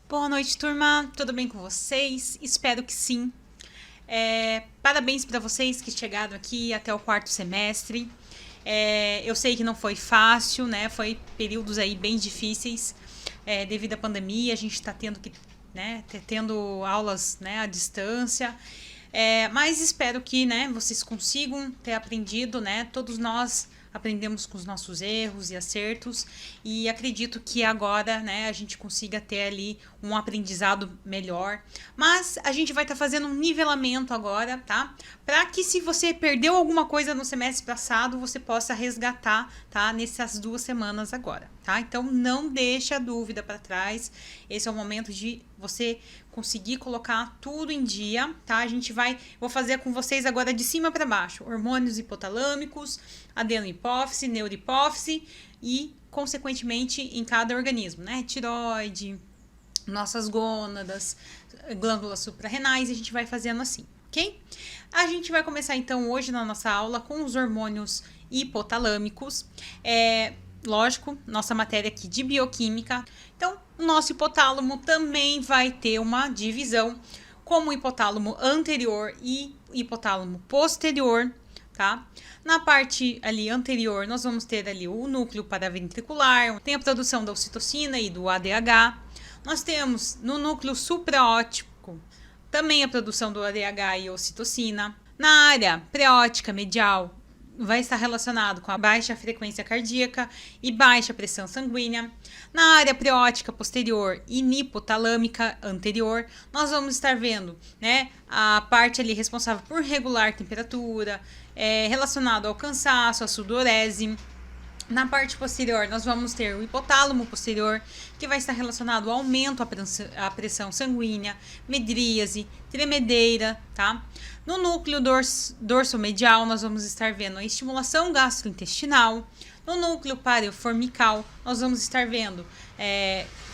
Boa noite, turma. Tudo bem com vocês? Espero que sim. Parabéns para vocês que chegaram aqui até o quarto semestre. Eu sei que não foi fácil, né? Foi períodos aí bem difíceis devido à pandemia. A gente está tendo que, né, tendo aulas, né, à distância. Mas espero que, né, vocês consigam ter aprendido, né? Todos nós aprendemos com os nossos erros e acertos e acredito que agora, né, a gente consiga ter ali um aprendizado melhor. Mas a gente vai estar fazendo um nivelamento agora, tá? Para que se você perdeu alguma coisa no semestre passado, você possa resgatar, tá? Nessas 2 semanas agora, tá? Então não deixe a dúvida para trás. Esse é o momento de você conseguir colocar tudo em dia, tá? Vou fazer com vocês agora de cima para baixo, hormônios hipotalâmicos, adenohipófise, neurohipófise e, consequentemente, em cada organismo, né? Tiroide, nossas gônadas, glândulas suprarrenais, e a gente vai fazendo assim, ok? A gente vai começar então hoje na nossa aula com os hormônios hipotalâmicos. Lógico, nossa matéria aqui de bioquímica. Então, o nosso hipotálamo também vai ter uma divisão como hipotálamo anterior e hipotálamo posterior, tá? Na parte ali anterior, nós vamos ter ali o núcleo paraventricular, tem a produção da ocitocina e do ADH. Nós temos no núcleo supraóptico também a produção do ADH e ocitocina. Na área preótica medial, vai estar relacionado com a baixa frequência cardíaca e baixa pressão sanguínea. Na área preótica posterior e hipotalâmica anterior, nós vamos estar vendo, né, a parte ali responsável por regular temperatura, relacionado ao cansaço, à sudorese. Na parte posterior, nós vamos ter o hipotálamo posterior, que vai estar relacionado ao aumento à pressão sanguínea, medríase, tremedeira, tá? No núcleo dorsomedial, nós vamos estar vendo a estimulação gastrointestinal. No núcleo paraformical, nós vamos estar vendo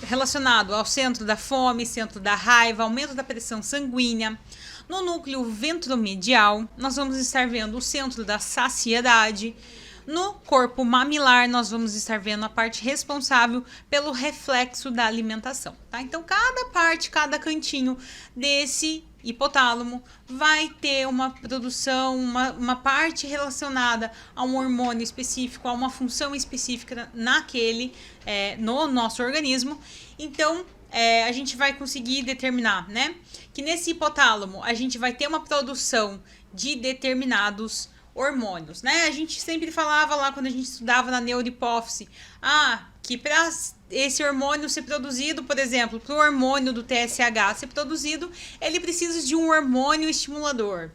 relacionado ao centro da fome, centro da raiva, aumento da pressão sanguínea. No núcleo ventromedial, nós vamos estar vendo o centro da saciedade. No corpo mamilar, nós vamos estar vendo a parte responsável pelo reflexo da alimentação, tá? Então, cada parte, cada cantinho desse hipotálamo vai ter uma produção, uma parte relacionada a um hormônio específico, a uma função específica no nosso organismo. Então, a gente vai conseguir determinar, né, que nesse hipotálamo a gente vai ter uma produção de determinados hormônios, né? A gente sempre falava lá quando a gente estudava na neurohipófise, que para esse hormônio ser produzido, por exemplo, para o hormônio do TSH ser produzido, ele precisa de um hormônio estimulador.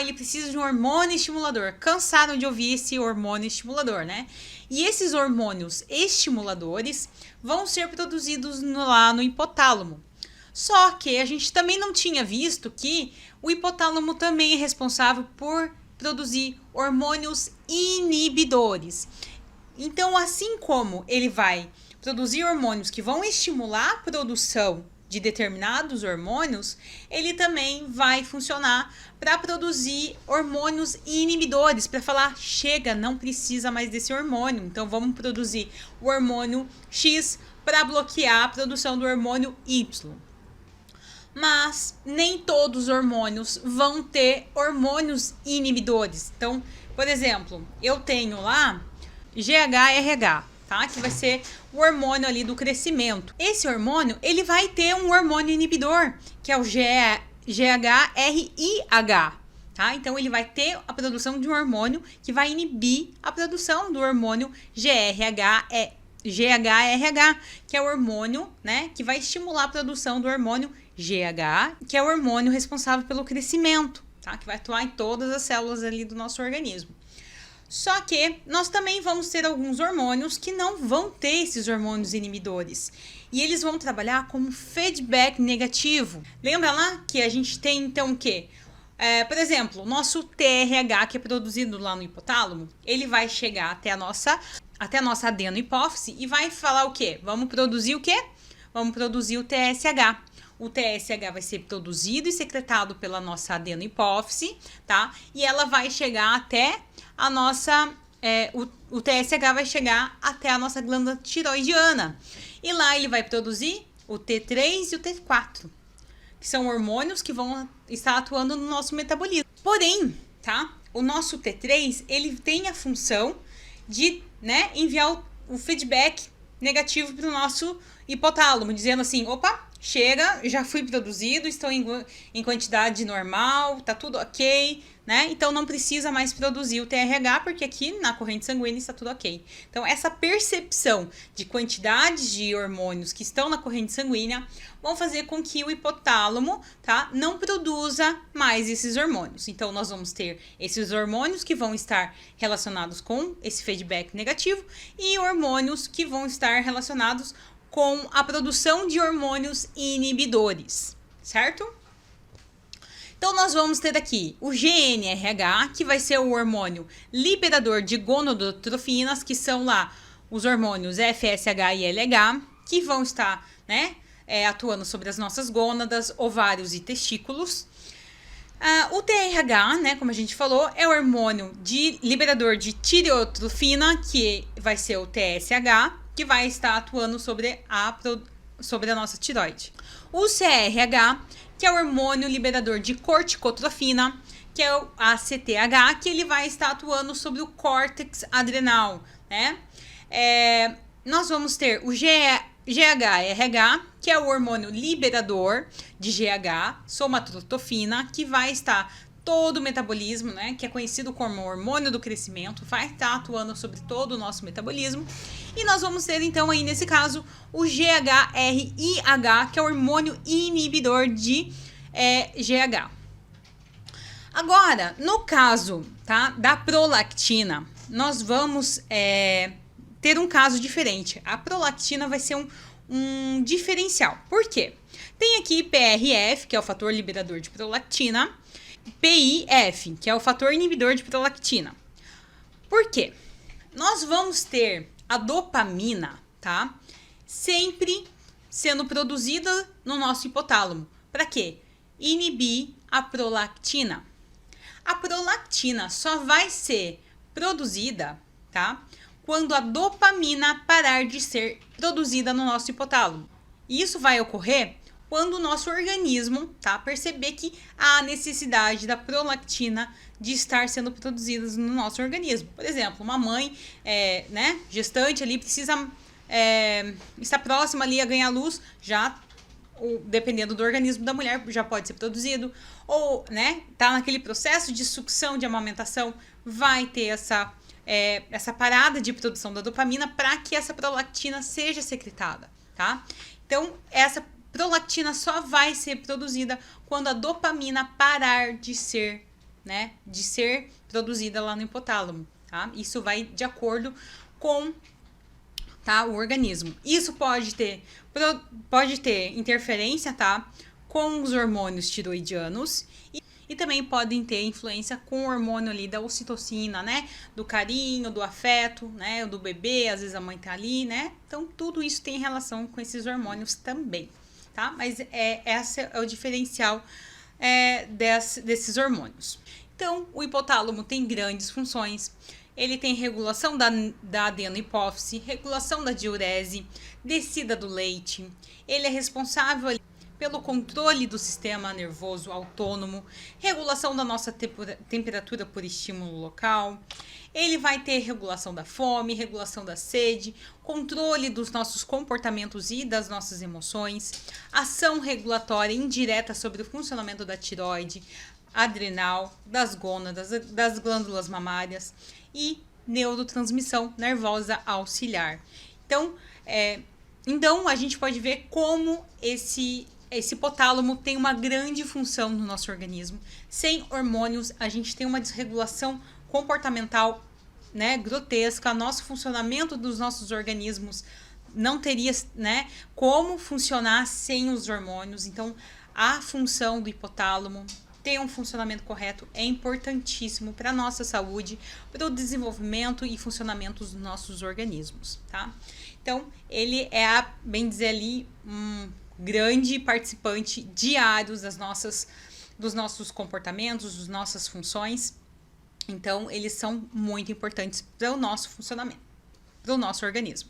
Ele precisa de um hormônio estimulador. Cansaram de ouvir esse hormônio estimulador, né? E esses hormônios estimuladores vão ser produzidos lá no hipotálamo. Só que a gente também não tinha visto que o hipotálamo também é responsável por produzir hormônios inibidores. Então, assim como ele vai produzir hormônios que vão estimular a produção de determinados hormônios, ele também vai funcionar para produzir hormônios inibidores, para falar, chega, não precisa mais desse hormônio, então vamos produzir o hormônio X para bloquear a produção do hormônio Y. Mas nem todos os hormônios vão ter hormônios inibidores. Então, por exemplo, eu tenho lá GHRH, tá? Que vai ser o hormônio ali do crescimento. Esse hormônio, ele vai ter um hormônio inibidor, que é o GHRIH, tá? Então, ele vai ter a produção de um hormônio que vai inibir a produção do hormônio GHRH, que é o hormônio, né, que vai estimular a produção do hormônio GH, que é o hormônio responsável pelo crescimento, tá? Que vai atuar em todas as células ali do nosso organismo. Só que nós também vamos ter alguns hormônios que não vão ter esses hormônios inibidores. E eles vão trabalhar como feedback negativo. Lembra lá que a gente tem então o quê? Por exemplo, o nosso TRH, que é produzido lá no hipotálamo, ele vai chegar até a nossa adenohipófise e vai falar o quê? Vamos produzir o quê? Vamos produzir o TSH. O TSH vai ser produzido e secretado pela nossa adenohipófise, tá? E ela vai chegar até a nossa... o TSH vai chegar até a nossa glândula tiroidiana. E lá ele vai produzir o T3 e o T4, que são hormônios que vão estar atuando no nosso metabolismo. Porém, tá? O nosso T3, ele tem a função de, né, enviar o feedback negativo para o nosso hipotálamo, dizendo assim, opa, chega, já fui produzido, estou em quantidade normal, tá tudo ok, né? Então não precisa mais produzir o TRH, porque aqui na corrente sanguínea está tudo ok. Então essa percepção de quantidades de hormônios que estão na corrente sanguínea vão fazer com que o hipotálamo, tá, não produza mais esses hormônios. Então nós vamos ter esses hormônios que vão estar relacionados com esse feedback negativo e hormônios que vão estar relacionados com a produção de hormônios inibidores, certo? Então, nós vamos ter aqui o GnRH, que vai ser o hormônio liberador de gonadotrofinas, que são lá os hormônios FSH e LH, que vão estar, né, atuando sobre as nossas gônadas, ovários e testículos. O TRH, né, como a gente falou, é o hormônio liberador de tireotrofina, que vai ser o TSH, que vai estar atuando sobre a nossa tireoide. O CRH, que é o hormônio liberador de corticotrofina, que é o ACTH, que ele vai estar atuando sobre o córtex adrenal, né? Nós vamos ter o GHRH, que é o hormônio liberador de GH, somatotropina, que vai estar todo o metabolismo, né, que é conhecido como hormônio do crescimento, vai estar atuando sobre todo o nosso metabolismo. E nós vamos ter, então, aí nesse caso, o GHRIH, que é o hormônio inibidor de GH. Agora, no caso, tá, da prolactina, nós vamos ter um caso diferente. A prolactina vai ser um diferencial. Por quê? Tem aqui PRF, que é o fator liberador de prolactina, PIF, que é o fator inibidor de prolactina. Por quê? Nós vamos ter a dopamina, tá? Sempre sendo produzida no nosso hipotálamo. Para quê? Inibir a prolactina. A prolactina só vai ser produzida, tá, quando a dopamina parar de ser produzida no nosso hipotálamo. E isso vai ocorrer quando o nosso organismo, tá, perceber que há necessidade da prolactina de estar sendo produzida no nosso organismo. Por exemplo, uma mãe, né, gestante ali precisa estar próxima ali a ganhar luz, já dependendo do organismo da mulher, já pode ser produzido, ou, né, tá naquele processo de sucção de amamentação, vai ter essa parada de produção da dopamina para que essa prolactina seja secretada, tá? Então, essa prolactina só vai ser produzida quando a dopamina parar de ser, né, de ser produzida lá no hipotálamo, tá? Isso vai de acordo com, tá, o organismo. Isso pode ter interferência, tá, com os hormônios tiroidianos e também podem ter influência com o hormônio ali da ocitocina, né, do carinho, do afeto, né, do bebê, às vezes a mãe tá ali, né, então tudo isso tem relação com esses hormônios também, tá, mas esse é o diferencial desses hormônios. Então, o hipotálamo tem grandes funções. Ele tem regulação da adenohipófise, regulação da diurese, descida do leite. Ele é responsável pelo controle do sistema nervoso autônomo, regulação da nossa temperatura por estímulo local. Ele vai ter regulação da fome, regulação da sede, controle dos nossos comportamentos e das nossas emoções, ação regulatória indireta sobre o funcionamento da tireoide, adrenal, das gônadas, das glândulas mamárias e neurotransmissão nervosa auxiliar. Então a gente pode ver como esse hipotálamo tem uma grande função no nosso organismo. Sem hormônios, a gente tem uma desregulação comportamental, né, grotesca. Nosso funcionamento dos nossos organismos não teria, né, como funcionar sem os hormônios. Então, a função do hipotálamo ter um funcionamento correto é importantíssimo para a nossa saúde, para o desenvolvimento e funcionamento dos nossos organismos, tá? Então, ele é, bem dizer ali, um grande participante diário dos nossos comportamentos, das nossas funções. Então, eles são muito importantes para o nosso funcionamento, para o nosso organismo.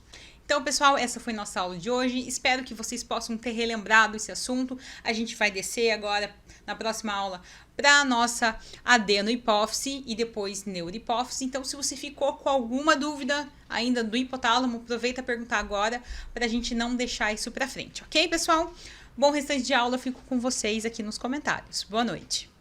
Então, pessoal, essa foi nossa aula de hoje. Espero que vocês possam ter relembrado esse assunto. A gente vai descer agora, na próxima aula, para a nossa adenohipófise e depois neurohipófise. Então, se você ficou com alguma dúvida ainda do hipotálamo, aproveita a perguntar agora para a gente não deixar isso para frente, ok, pessoal? Bom restante de aula, eu fico com vocês aqui nos comentários. Boa noite.